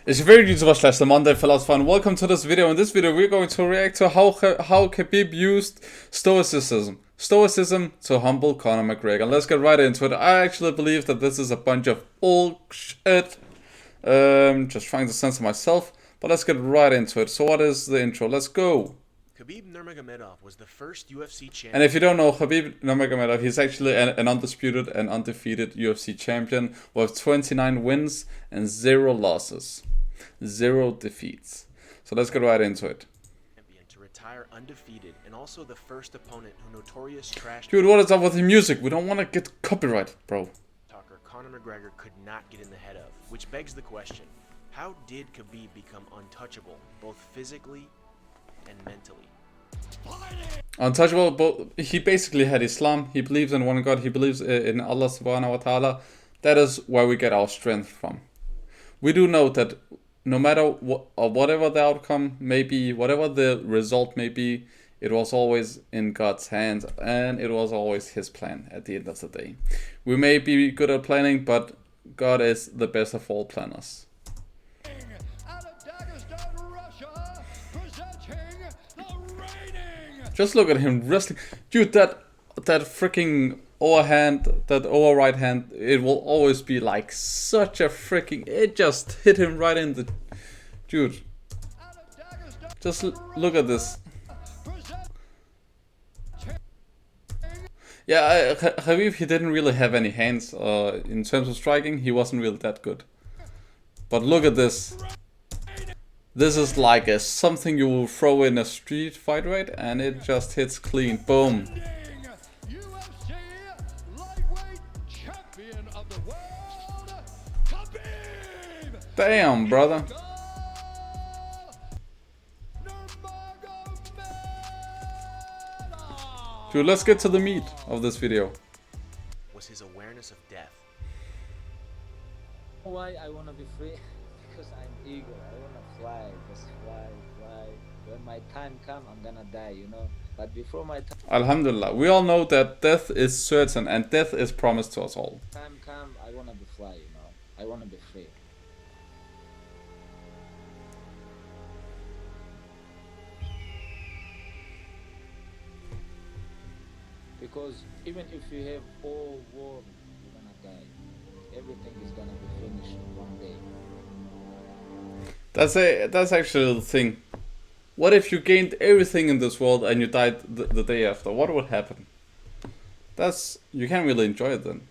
It's a very YouTuber slash the Monday Philosopher, and welcome to this video. In this video we're going to react to how Khabib used Stoicism to humble Conor McGregor. Let's get right into it. I actually believe that this is a bunch of bullshit. Just trying to censor myself, but let's get right into it. So what is the intro? Let's go. Khabib Nurmagomedov was the first UFC champion. And if you don't know Khabib Nurmagomedov, he's actually an undisputed and undefeated UFC champion with 29 wins and 0 losses. 0 defeats. So let's get right into it. To retire undefeated, and also the first opponent who notorious trash. Dude, what is up with the music? We don't want to get copyrighted, bro. Talker Conor McGregor could not get in the head of, which begs the question: how did Khabib become untouchable, both physically and mentally? Untouchable, but he basically had Islam. He believes in one God. He believes in Allah subhanahu wa ta'ala. That is where we get our strength from. We do know that no matter whatever the outcome may be, whatever the result may be, it was always in God's hands, and it was always His plan at the end of the day. We may be good at planning, but God is the best of all planners. Just look at him wrestling. Dude, that freaking overhand, that over right hand, it will always be like such a freaking... It just hit him right in the... Dude. Just look at this. Yeah, Khabib, he didn't really have any hands. In terms of striking, he wasn't really that good. But look at this. This is like something you will throw in a street fight, right? And it just hits clean. Boom. Damn, brother. Dude, let's get to the meat of this video. Was his awareness of death. Why I wanna be free? Because I'm eager. I wanna fly, just fly. When my time comes, I'm gonna die, you know. But before my Alhamdulillah, we all know that death is certain and death is promised to us all. time comes, I wanna be fly, you know. I wanna be free. Because even if you have all war, you're gonna die. Everything is gonna be finished one day. That's actually the thing. What if you gained everything in this world and you died the day after? What would happen? You can't really enjoy it then.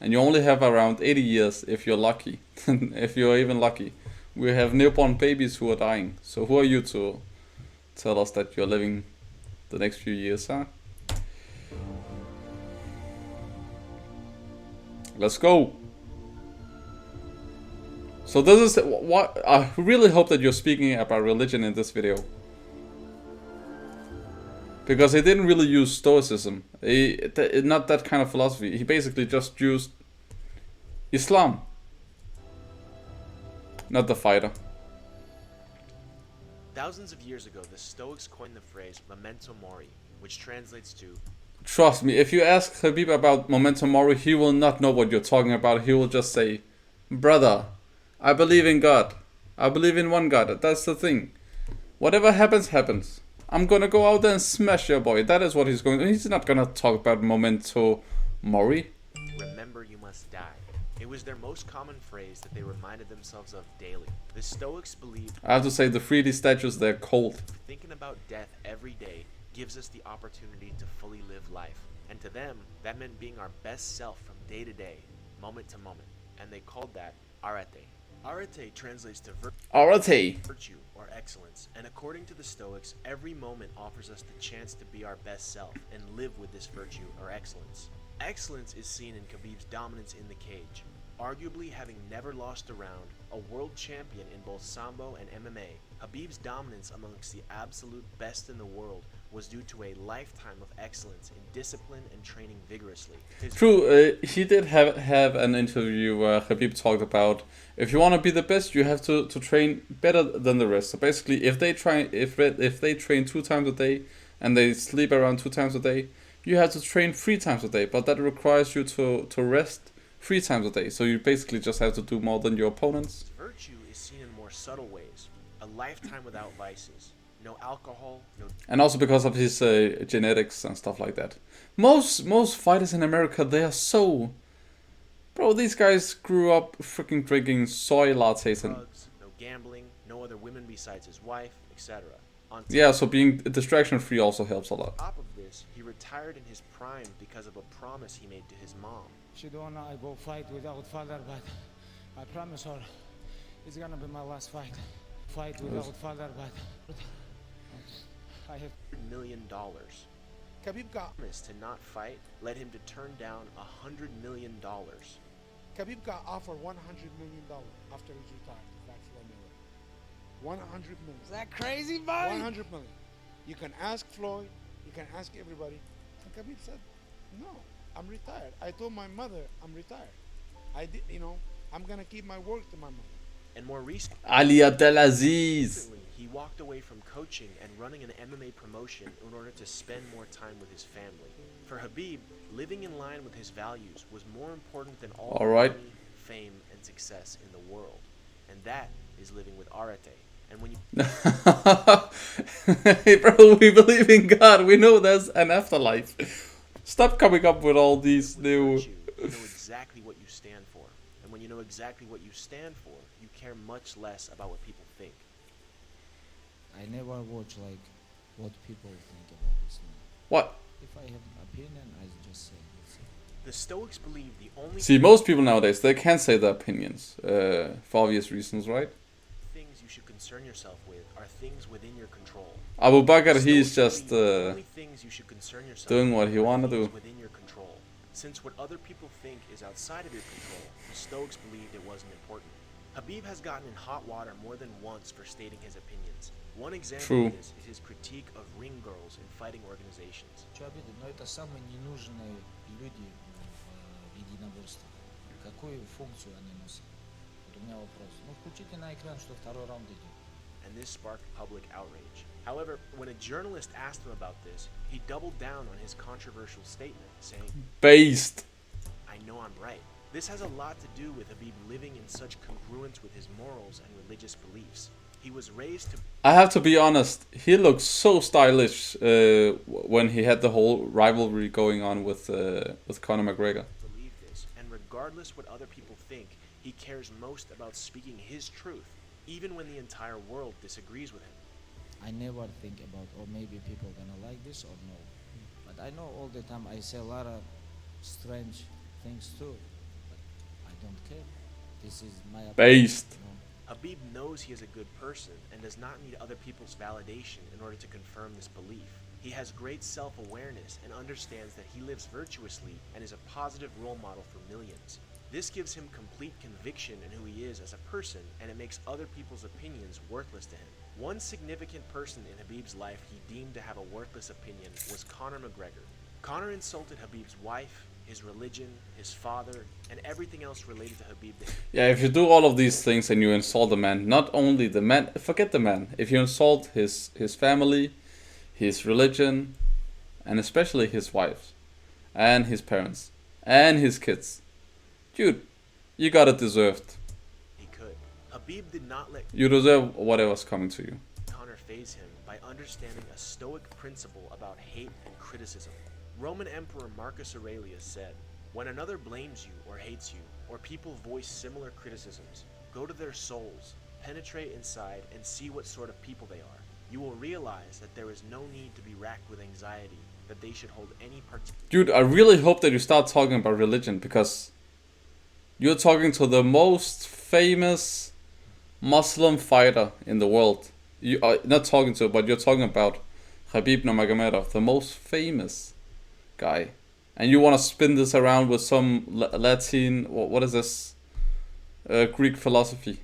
And you only have around 80 years if you're lucky. If you're even lucky. We have newborn babies who are dying. So who are you to tell us that you're living the next few years, huh? Let's go. So this is what I really hope that you're speaking about religion in this video, because he didn't really use Stoicism. Not that kind of philosophy. He basically just used Islam, not the fighter. Thousands of years ago, the Stoics coined the phrase memento mori, which translates to... Trust me, if you ask Khabib about memento mori, he will not know what you're talking about. He will just say, brother, I believe in God. I believe in one God. That's the thing. Whatever happens, happens. I'm gonna go out there and smash your boy. That is what he's going to do. He's not gonna talk about memento mori. Remember, you must die. It was their most common phrase that they reminded themselves of daily. The Stoics believed... I have to say, the 3D statues, they're cold. Thinking about death every day gives us the opportunity to fully live life. And to them, that meant being our best self from day to day, moment to moment. And they called that arete. Arete translates to virtue or excellence. And according to the Stoics, every moment offers us the chance to be our best self and live with this virtue or excellence. Excellence is seen in Khabib's dominance in the cage. Arguably having never lost a round, a world champion in both Sambo and MMA, Khabib's dominance amongst the absolute best in the world was due to a lifetime of excellence in discipline and training vigorously. True, he did have an interview where Khabib talked about, if you want to be the best, you have to train better than the rest. So basically, if they train 2 times a day and they sleep around 2 times a day, you have to train 3 times a day, but that requires you to rest 3 times a day. So you basically just have to do more than your opponents. virtue is seen in more subtle ways. A lifetime without vices. No alcohol, no... And also because of his genetics and stuff like that. Most fighters in America, they are so... Bro, these guys grew up freaking drinking soy lattes and... drugs, no gambling, no other women besides his wife, etc. Yeah, so being distraction-free also helps a lot. On top of this, he retired in his prime because of a promise he made to his mom. She don't wanna I go fight without father, but I promise her it's gonna be my last fight. Fight without father, but I have $100 million. Khabib got Promise to not fight led him to turn down $100 million. Khabib got offered $100 million after he's retired to fight Floyd Mayweather. $100 million. Is that crazy, buddy? $100 million. You can ask Floyd. You can ask everybody. And Khabib said, "No, I'm retired. I told my mother I'm retired. I did, I'm gonna keep my word to my mother." And more recently, Ali Abdelaziz. he walked away from coaching and running an MMA promotion in order to spend more time with his family. For Khabib, living in line with his values was more important than all the right. money, fame, and success in the world. And that is living with arete. And when you Hey bro, we believe in God. We know there's an afterlife. Stop coming up with all these new... virtue, you know exactly what you stand for. And when you know exactly what you stand for, you care much less about what people think. I never watch like what people think about this man. What? If I have an opinion, I just say it. The Stoics believe the only See, most people nowadays, they can't say their opinions. For obvious reasons, right? things you should concern yourself with are things within your control. Abu Bakr, he's Stoics just believe the only things you should concern yourself doing with what he are wanna things do. within your control. Since what other people think is outside of your control, the Stoics believed it wasn't important. Habib has gotten in hot water more than once for stating his opinions. One example True. of this is his critique of ring girls in fighting organizations. Хочу обидеть, но это самые ненужные люди в единоборствах. Какую функцию они носят? Вот у меня вопрос. Ну, включите на экран, что второй раунд идет. And this sparked public outrage. However, when a journalist asked him about this, he doubled down on his controversial statement, saying, based. "I know I'm right." This has a lot to do with Habib living in such congruence with his morals and religious beliefs. He was raised to I have to be honest, he looked so stylish when he had the whole rivalry going on with Conor McGregor. believe this, and regardless what other people think, he cares most about speaking his truth, even when the entire world disagrees with him. I never think about, oh, maybe people gonna like this or no. But I know all the time I say a lot of strange things too. But I don't care. This is my opinion. Based. You know. Habib knows he is a good person and does not need other people's validation in order to confirm this belief. He has great self-awareness and understands that he lives virtuously and is a positive role model for millions. This gives him complete conviction in who he is as a person, and it makes other people's opinions worthless to him. One significant person in Habib's life he deemed to have a worthless opinion was Conor McGregor. Conor insulted Habib's wife, his religion, his father, and everything else related to Habib. Yeah, if you do all of these things and you insult the man, not only the man, forget the man. If you insult his family, his religion, and especially his wife, and his parents, and his kids, dude, you got it deserved. He could. Habib did not let You deserve whatever's coming to you. Conor phase him by understanding a Stoic principle about hate and criticism. Roman Emperor Marcus Aurelius said, "When another blames you or hates you, or people voice similar criticisms, go to their souls, penetrate inside, and see what sort of people they are. You will realize that there is no need to be racked with anxiety, that they should hold any particular..." Dude, I really hope that you start talking about religion, because you're talking to the most famous Muslim fighter in the world. You are not talking to, but you're talking about Khabib Nurmagomedov, the most famous guy. And you want to spin this around with some Latin, what is this? Greek philosophy.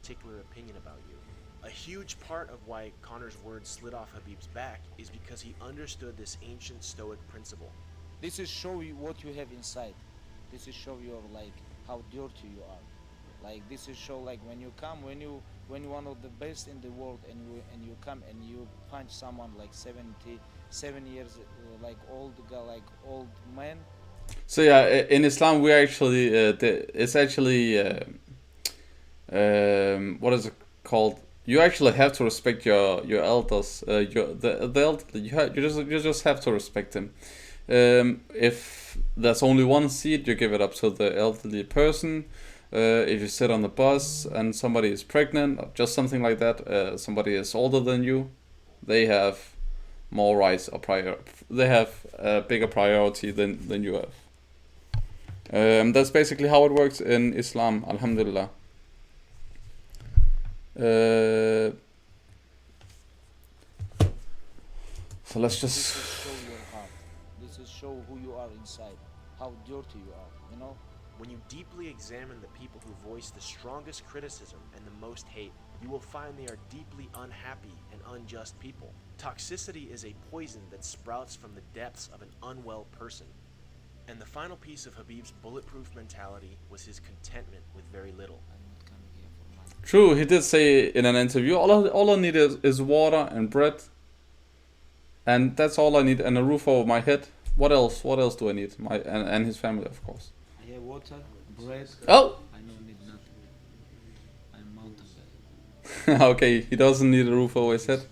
particular opinion about you. A huge part of why Conor's words slid off Habib's back is because he understood this ancient Stoic principle. This is show you what you have inside. This is show you like how dirty you are. Like this is show like when you come, when you one of the best in the world, and you come and you punch someone like 77 years like old guy, like old man. So yeah, in Islam we actually it's actually what is it called? You actually have to respect your elders, the elderly. You just have to respect them. If there's only one seat, you give it up to the elderly person. If you sit on the bus and somebody is pregnant or just something like that, somebody is older than you, they have more rights or they have a bigger priority than you have. That's basically how it works in Islam, alhamdulillah. So let's This just... is show your heart. This is show who you are inside, how dirty you are, you know? When you deeply examine the people who voice the strongest criticism and the most hate, you will find they are deeply unhappy and unjust people. Toxicity is a poison that sprouts from the depths of an unwell person. And the final piece of Khabib's bulletproof mentality was his contentment with very little. I'm not coming here for money. True, he did say in an interview, all I need is water and bread. And that's all I need, and a roof over my head. What else? What else do I need? And his family, of course. I have water, bread. Oh! I don't need nothing. I'm mountain guy. Okay, he doesn't need a roof over his head.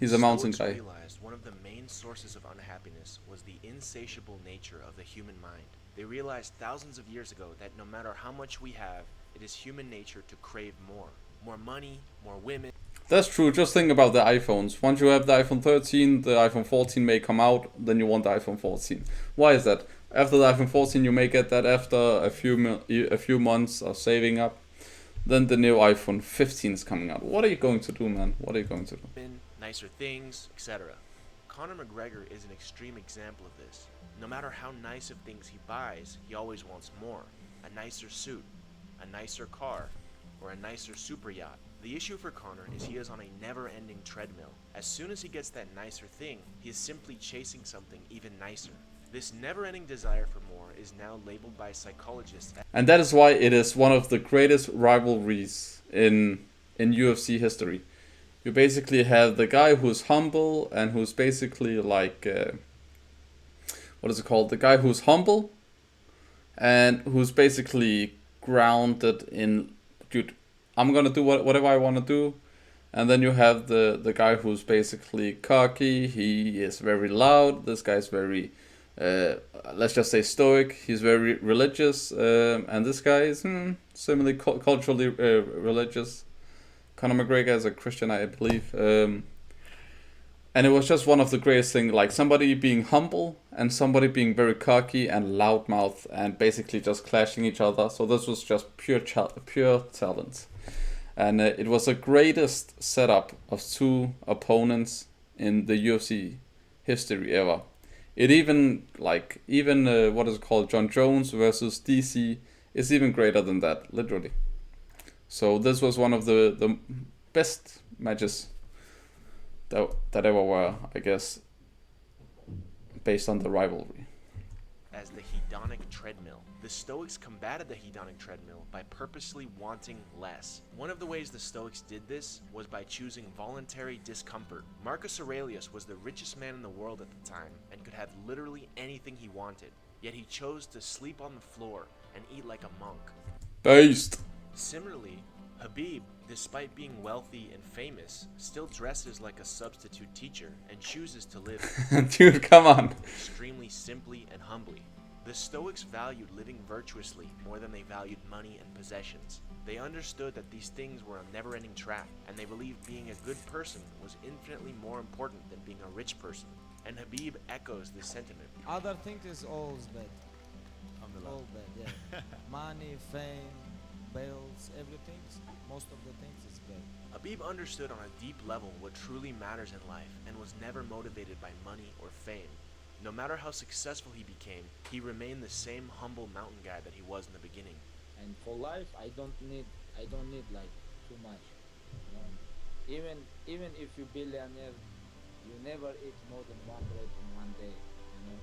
He's a mountain Stoics guy. realized one of the main sources of unhappiness was the insatiable nature of the human mind. They realized thousands of years ago that no matter how much we have, it is human nature to crave more. More money, more women. That's true, just think about the iPhones. Once you have the iPhone 13, the iPhone 14 may come out, then you want the iPhone 14. Why is that? After the iPhone 14 you may get that after a few months of saving up. Then the new iPhone 15 is coming out. What are you going to do, man? What are you going to do? Nicer things, etc. Conor McGregor is an extreme example of this. No matter how nice of things he buys, he always wants more. A nicer suit, a nicer car, or a nicer super yacht. The issue for Conor is he is on a never-ending treadmill. As soon as he gets that nicer thing, he is simply chasing something even nicer. This never-ending desire for more is now labeled by psychologists as... And that is why it is one of the greatest rivalries in UFC history. You basically have the guy who's humble and who's basically like... what is it called? The guy who's humble and who's basically grounded in... Dude, I'm gonna do whatever I want to do. And then you have the guy who's basically cocky. He is very loud. This guy's very... let's just say stoic. He's very religious, and this guy is similarly culturally religious. Conor McGregor is a Christian, I believe, and it was just one of the greatest things, like somebody being humble and somebody being very cocky and loudmouth and basically just clashing each other. So this was just pure talent, and it was the greatest setup of two opponents in the UFC history ever. It even what is it called, John Jones versus DC is even greater than that, literally. So this was one of the best matches that ever were, I guess, based on the rivalry. As the hedonic treadmill. The Stoics combated the hedonic treadmill by purposely wanting less. One of the ways the Stoics did this was by choosing voluntary discomfort. Marcus Aurelius was the richest man in the world at the time and could have literally anything he wanted, yet he chose to sleep on the floor and eat like a monk. Based. Similarly, Khabib, despite being wealthy and famous, still dresses like a substitute teacher and chooses to live Dude, come on. extremely simply and humbly. The Stoics valued living virtuously more than they valued money and possessions. They understood that these things were a never-ending trap, and they believed being a good person was infinitely more important than being a rich person. And Khabib echoes this sentiment. Other things is always bad. All bad, yeah. Money, fame, bills, everything. Most of the things is bad. Khabib understood on a deep level what truly matters in life and was never motivated by money or fame. No matter how successful he became, he remained the same humble mountain guy that he was in the beginning. And for life, I don't need like too much. You know? Even if you're billionaire, you never eat more than one bread in one day. You know.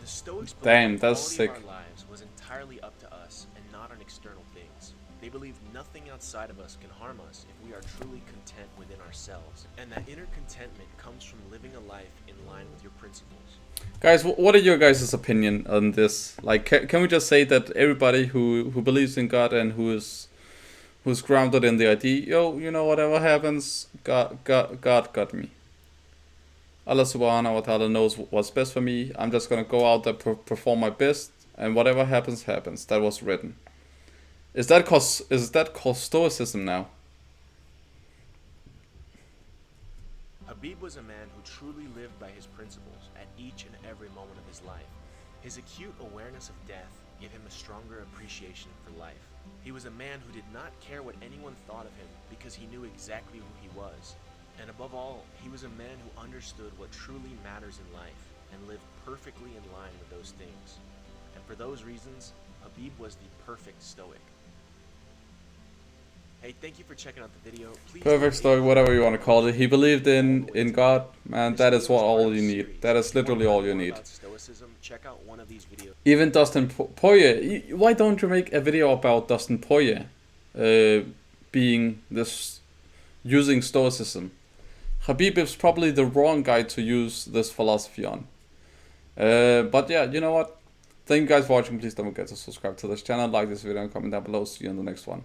The Stoics Damn, believed the that's quality sick. of our lives was entirely up to us and not on external things. They believed nothing outside of us can harm us if we are truly content within ourselves, and that inner contentment comes from living a life in line with your principles. Guys, what are your guys' opinion on this? Like, can we just say that everybody who believes in God and who who's grounded in the idea, yo, you know, whatever happens, God got me. Allah subhanahu wa ta'ala knows what's best for me. I'm just gonna go out there, perform my best, and whatever happens, happens. That was written. Is that called Stoicism now? Khabib was a man who truly lived by his principles at each and every moment of his life. His acute awareness of death gave him a stronger appreciation for life. He was a man who did not care what anyone thought of him because he knew exactly who he was. And above all, he was a man who understood what truly matters in life and lived perfectly in line with those things. And for those reasons, Khabib was the perfect Stoic. Hey, thank you for checking out the video. Please Perfect Stoic, whatever you want to call it. He believed in God, man. That is what all you need. That is literally all you need. Stoicism, check out one of these videos. Even Dustin Poirier. Why don't you make a video about Dustin Poirier being this, using Stoicism? Khabib is probably the wrong guy to use this philosophy on. But yeah, you know what? Thank you guys for watching. Please don't forget to subscribe to this channel, like this video, and comment down below. See you in the next one.